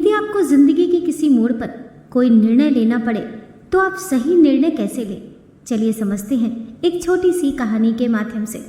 यदि आपको जिंदगी के किसी मोड़ पर कोई निर्णय लेना पड़े तो आप सही निर्णय कैसे लें? चलिए समझते हैं एक छोटी सी कहानी के माध्यम से।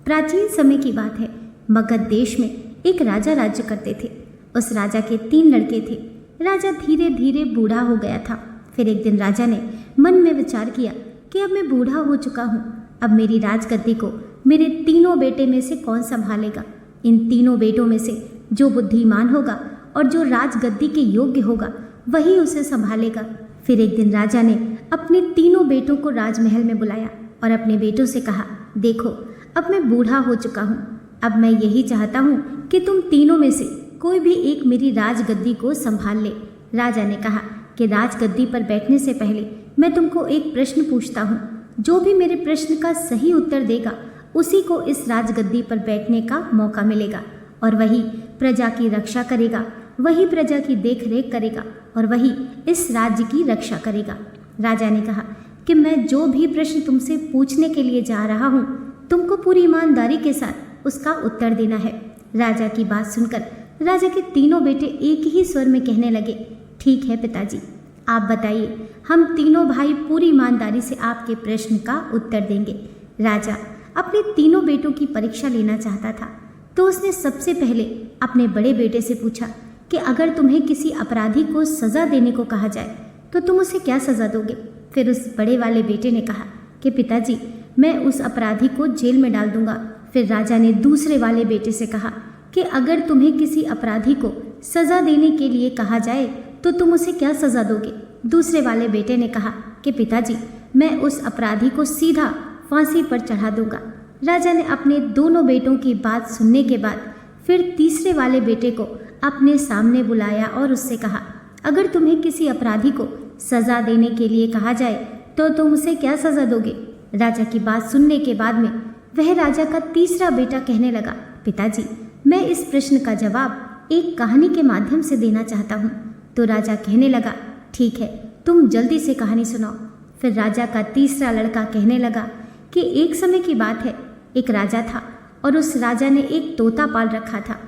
प्राचीन समय की बात है। मगध देश में एक राजा राज्य करते थे। उस राजा के 3 लड़के थे। राजा धीरे धीरे बूढ़ा हो गया था। फिर एक दिन राजा ने मन में विचार किया कि अब मैं बूढ़ा हो चुका हूँ, अब मेरी राजगद्दी को मेरे 3 बेटे में से कौन संभालेगा? इन 3 बेटों में से जो बुद्धिमान होगा और जो राजगद्दी के योग्य होगा वही उसे संभालेगा। फिर एक दिन राजा ने अपने 3 बेटों को राजमहल में बुलाया और अपने बेटों से कहा, देखो अब मैं बूढ़ा हो चुका हूँ, अब मैं यही चाहता हूँ कि तुम 3 में से कोई भी एक मेरी राजगद्दी को संभाल ले। राजा ने कहा कि राजगद्दी पर बैठने से पहले मैं तुमको एक प्रश्न पूछता हूँ, जो भी मेरे प्रश्न का सही उत्तर देगा उसी को इस राजगद्दी पर बैठने का मौका मिलेगा और वही प्रजा की रक्षा करेगा, वही प्रजा की देख रेख करेगा और वही इस राज्य की रक्षा करेगा। राजा ने कहा कि मैं जो भी प्रश्न तुमसे पूछने के लिए जा रहा हूँ तुमको पूरी ईमानदारी के साथ उसका उत्तर देना है। राजा की बात सुनकर राजा के 3 बेटे एक ही स्वर में कहने लगे, ठीक है पिताजी, आप बताइए, हम 3 भाई पूरी ईमानदारी से आपके प्रश्न का उत्तर देंगे। राजा अपने 3 बेटों की परीक्षा लेना चाहता था तो उसने सबसे पहले अपने बड़े बेटे से पूछा कि अगर तुम्हें किसी अपराधी को सज़ा देने को कहा जाए तो तुम उसे क्या सज़ा दोगे? फिर उस बड़े वाले बेटे ने कहा कि पिताजी, मैं उस अपराधी को जेल में डाल दूंगा। फिर राजा ने दूसरे वाले बेटे से कहा कि अगर तुम्हें किसी अपराधी को सज़ा देने के लिए कहा जाए तो तुम उसे क्या सज़ा दोगे? दूसरे वाले बेटे ने कहा कि पिताजी, मैं उस अपराधी को सीधा फांसी पर चढ़ा दूंगा। राजा ने अपने दोनों बेटों की बात सुनने के बाद फिर तीसरे वाले बेटे को अपने सामने बुलाया और उससे कहा, अगर तुम्हें किसी अपराधी को सज़ा देने के लिए कहा जाए तो तुम उसे क्या सज़ा दोगे? राजा की बात सुनने के बाद में वह राजा का तीसरा बेटा कहने लगा, पिताजी, मैं इस प्रश्न का जवाब एक कहानी के माध्यम से देना चाहता हूँ। तो राजा कहने लगा, ठीक है, तुम जल्दी से कहानी सुनाओ। फिर राजा का तीसरा लड़का कहने लगा कि एक समय की बात है, एक राजा था और उस राजा ने एक तोता पाल रखा था।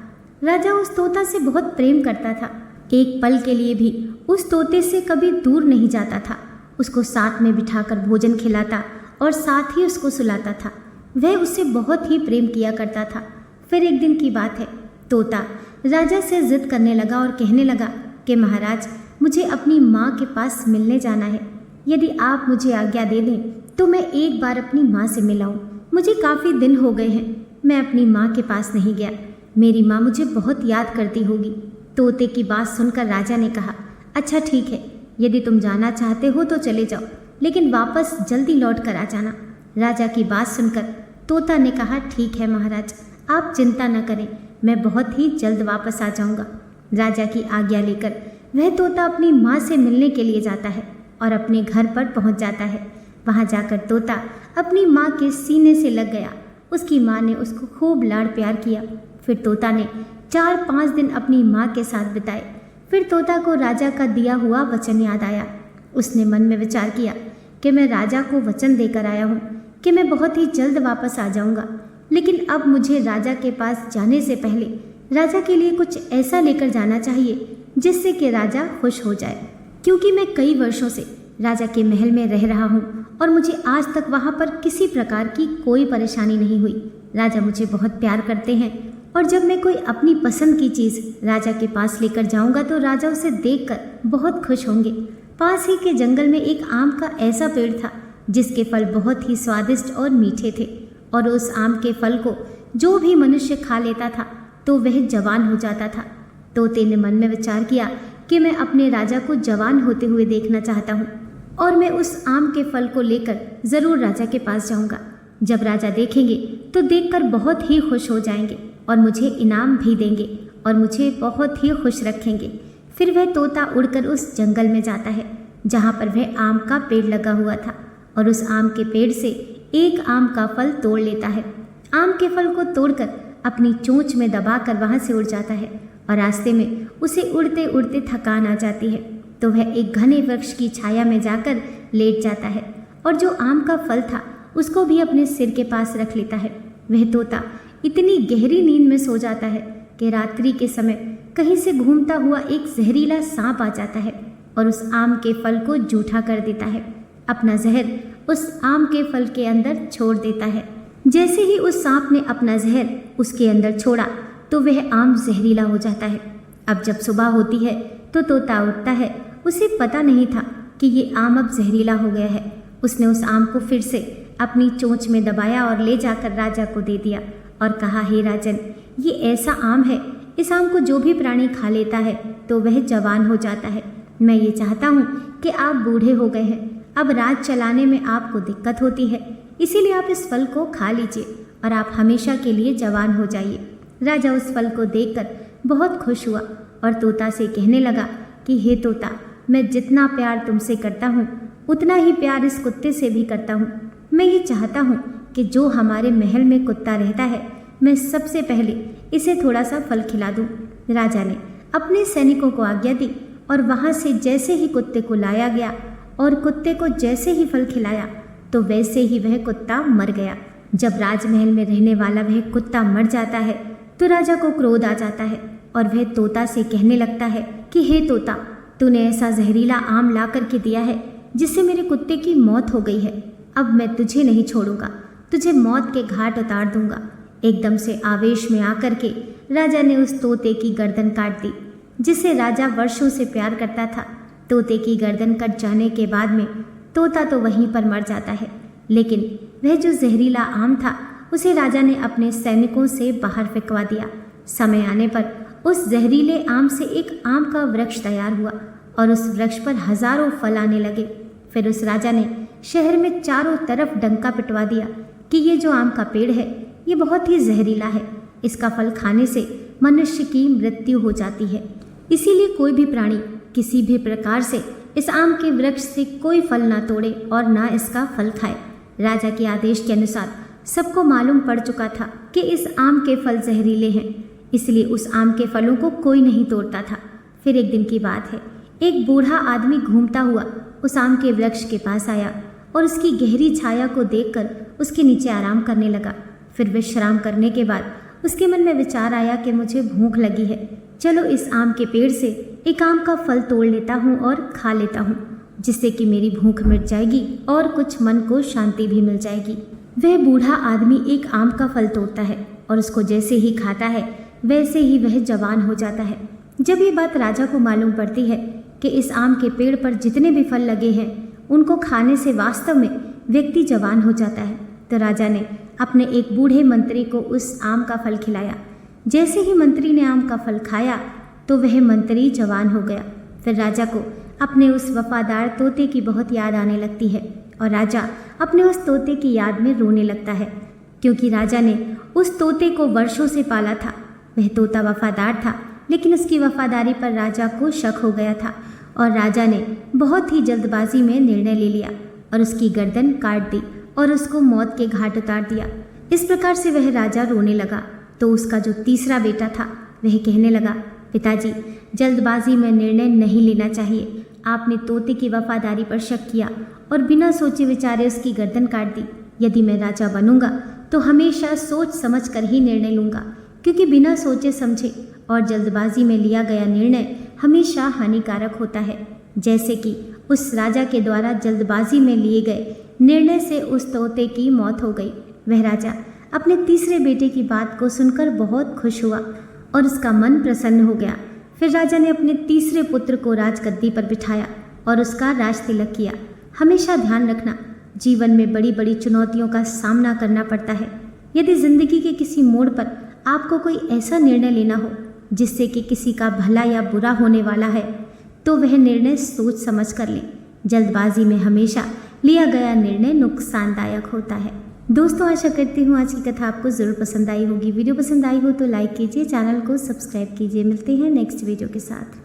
राजा उस तोता से बहुत प्रेम करता था, एक पल के लिए भी उस तोते से कभी दूर नहीं जाता था। उसको साथ में बिठाकर भोजन खिलाता और साथ ही उसको सुलाता था। वह उससे बहुत ही प्रेम किया करता था। फिर एक दिन की बात है, तोता राजा से जिद करने लगा और कहने लगा कि महाराज, मुझे अपनी माँ के पास मिलने जाना है। यदि आप मुझे आज्ञा दे दें तो मैं एक बार अपनी माँ से मिलाऊं। मुझे काफ़ी दिन हो गए हैं, मैं अपनी माँ के पास नहीं गया। मेरी माँ मुझे बहुत याद करती होगी। तोते की बात सुनकर राजा ने कहा, अच्छा ठीक है, यदि तुम जाना चाहते हो तो चले जाओ, लेकिन वापस जल्दी लौट कर आ जाना। राजा की बात सुनकर तोता ने कहा, ठीक है महाराज, आप चिंता न करें, मैं बहुत ही जल्द वापस आ जाऊँगा। राजा की आज्ञा लेकर वह तोता अपनी माँ से मिलने के लिए जाता है और अपने घर पर पहुँच जाता है। वहाँ जाकर तोता अपनी माँ के सीने से लग गया। उसकी माँ ने उसको खूब लाड़ प्यार किया। फिर तोता ने 4-5 दिन अपनी माँ के साथ बिताए। फिर तोता को राजा का दिया हुआ वचन याद आया। उसने मन में विचार किया कि मैं राजा को वचन देकर आया हूँ कि मैं बहुत ही जल्द वापस आ जाऊँगा, लेकिन अब मुझे राजा के पास जाने से पहले राजा के लिए कुछ ऐसा लेकर जाना चाहिए जिससे कि राजा खुश हो जाए, क्योंकि मैं कई वर्षों से राजा के महल में रह रहा हूँ और मुझे आज तक वहाँ पर किसी प्रकार की कोई परेशानी नहीं हुई। राजा मुझे बहुत प्यार करते हैं और जब मैं कोई अपनी पसंद की चीज़ राजा के पास लेकर जाऊँगा तो राजा उसे देखकर बहुत खुश होंगे। पास ही के जंगल में एक आम का ऐसा पेड़ था जिसके फल बहुत ही स्वादिष्ट और मीठे थे और उस आम के फल को जो भी मनुष्य खा लेता था तो वह जवान हो जाता था। तोते ने मन में विचार किया कि मैं अपने राजा को जवान होते हुए देखना चाहता हूँ और मैं उस आम के फल को लेकर ज़रूर राजा के पास जाऊँगा। जब राजा देखेंगे तो देखकर बहुत ही खुश हो जाएंगे और मुझे इनाम भी देंगे और मुझे बहुत ही खुश रखेंगे। फिर वह तोता उड़कर उस जंगल में जाता है जहाँ पर वह आम का पेड़ लगा हुआ था और उस आम के पेड़ से एक आम का फल तोड़ लेता है। आम के फल को तोड़कर अपनी चोंच में दबाकर वहाँ से उड़ जाता है और रास्ते में उसे उड़ते उड़ते थकान आ जाती है तो वह एक घने वृक्ष की छाया में जाकर लेट जाता है और जो आम का फल था उसको भी अपने सिर के पास रख लेता है। वह तोता इतनी गहरी नींद में सो जाता है कि रात्रि के समय कहीं से घूमता हुआ एक जहरीला सांप आ जाता है और उस आम के फल को जूठा कर देता है। अपना जहर उस आम के फल के अंदर छोड़ देता है। जैसे ही उस सांप ने अपना जहर उसके अंदर छोड़ा तो वह आम जहरीला हो जाता है। अब जब सुबह होती है तो तोता उठता है। उसे पता नहीं था कि ये आम अब जहरीला हो गया है। उसने उस आम को फिर से अपनी चोंच में दबाया और ले जाकर राजा को दे दिया और कहा, हे राजन, ये ऐसा आम है, इस आम को जो भी प्राणी खा लेता है तो वह जवान हो जाता है। मैं ये चाहता हूँ कि आप बूढ़े हो गए हैं, अब राज चलाने में आपको दिक्कत होती है, इसीलिए आप इस फल को खा लीजिए और आप हमेशा के लिए जवान हो जाइए। राजा उस फल को देखकर बहुत खुश हुआ और तोता से कहने लगा कि हे तोता, मैं जितना प्यार तुमसे करता हूँ उतना ही प्यार इस कुत्ते से भी करता हूँ। मैं ये चाहता हूँ कि जो हमारे महल में कुत्ता रहता है, मैं सबसे पहले इसे थोड़ा सा फल खिला दूँ। राजा ने अपने सैनिकों को आज्ञा दी और वहाँ से जैसे ही कुत्ते को लाया गया और कुत्ते को जैसे ही फल खिलाया तो वैसे ही वह कुत्ता मर गया। जब राजमहल में रहने वाला वह कुत्ता मर जाता है तो राजा को क्रोध आ जाता है और वह तोता से कहने लगता है कि हे तोता, तूने ऐसा जहरीला आम ला करके दिया है जिससे मेरे कुत्ते की मौत हो गई है। अब मैं तुझे नहीं छोड़ूंगा, तुझे मौत के घाट उतार दूंगा। एकदम से आवेश में आकर के राजा ने उस तोते की गर्दन काट दी, जिसे राजा वर्षों से प्यार करता था। तोते की गर्दन कट जाने के बाद में तोता तो वहीं पर मर जाता है, लेकिन वह जो जहरीला आम था उसे राजा ने अपने सैनिकों से बाहर फेंकवा दिया। समय आने पर उस जहरीले आम से एक आम का वृक्ष तैयार हुआ और उस वृक्ष पर हजारों फल आने लगे। फिर उस राजा ने शहर में चारों तरफ डंका पिटवा दिया कि ये जो आम का पेड़ है ये बहुत ही जहरीला है, इसका फल खाने से मनुष्य की मृत्यु हो जाती है, इसीलिए कोई भी प्राणी किसी भी प्रकार से इस आम के वृक्ष से कोई फल ना तोड़े और ना इसका फल खाए। राजा के आदेश के अनुसार सबको मालूम पड़ चुका था कि इस आम के फल जहरीले हैं, इसलिए उस आम के फलों को कोई नहीं तोड़ता था। फिर एक दिन की बात है, एक बूढ़ा आदमी घूमता हुआ उस आम के वृक्ष के पास आया और उसकी गहरी छाया को देखकर उसके नीचे आराम करने लगा। फिर विश्राम करने के बाद उसके मन में विचार आया कि मुझे भूख लगी है, चलो इस आम के पेड़ से एक आम का फल तोड़ लेता हूँ और खा लेता हूँ, जिससे कि मेरी भूख मिट जाएगी और कुछ मन को शांति भी मिल जाएगी। वह बूढ़ा आदमी एक आम का फल तोड़ता है और उसको जैसे ही खाता है वैसे ही वह जवान हो जाता है। जब ये बात राजा को मालूम पड़ती है कि इस आम के पेड़ पर जितने भी फल लगे हैं उनको खाने से वास्तव में व्यक्ति जवान हो जाता है, तो राजा ने अपने एक बूढ़े मंत्री को उस आम का फल खिलाया। जैसे ही मंत्री ने आम का फल खाया तो वह मंत्री जवान हो गया। फिर राजा को अपने उस वफादार तोते की बहुत याद आने लगती है और राजा अपने उस तोते की याद में रोने लगता है, क्योंकि राजा ने उस तोते को वर्षों से पाला था। वह तोता वफादार था, लेकिन उसकी वफादारी पर राजा को शक हो गया था और राजा ने बहुत ही जल्दबाजी में निर्णय ले लिया और उसकी गर्दन काट दी और उसको मौत के घाट उतार दिया। इस प्रकार से वह राजा रोने लगा तो उसका जो तीसरा बेटा था वह कहने लगा, पिताजी, जल्दबाजी में निर्णय नहीं लेना चाहिए। आपने तोते की वफादारी पर शक किया और बिना सोचे विचारे उसकी गर्दन काट दी। यदि मैं राजा बनूंगा तो हमेशा सोच समझ कर ही निर्णय लूंगा, क्योंकि बिना सोचे समझे और जल्दबाजी में लिया गया निर्णय हमेशा हानिकारक होता है। जैसे कि उस राजा के द्वारा जल्दबाजी में लिए गए निर्णय से उस तोते की मौत हो गई। वह राजा अपने तीसरे बेटे की बात को सुनकर बहुत खुश हुआ और उसका मन प्रसन्न हो गया। फिर राजा ने अपने तीसरे पुत्र को राजगद्दी पर बिठाया और उसका राज तिलक किया। हमेशा ध्यान रखना, जीवन में बड़ी बड़ी चुनौतियों का सामना करना पड़ता है। यदि जिंदगी के किसी मोड़ पर आपको कोई ऐसा निर्णय लेना हो जिससे कि किसी का भला या बुरा होने वाला है, तो वह निर्णय सोच समझ कर लें। जल्दबाजी में हमेशा लिया गया निर्णय नुकसानदायक होता है। दोस्तों, आशा करती हूँ आज की कथा आपको ज़रूर पसंद आई होगी। वीडियो पसंद आई हो तो लाइक कीजिए, चैनल को सब्सक्राइब कीजिए। मिलते हैं नेक्स्ट वीडियो के साथ।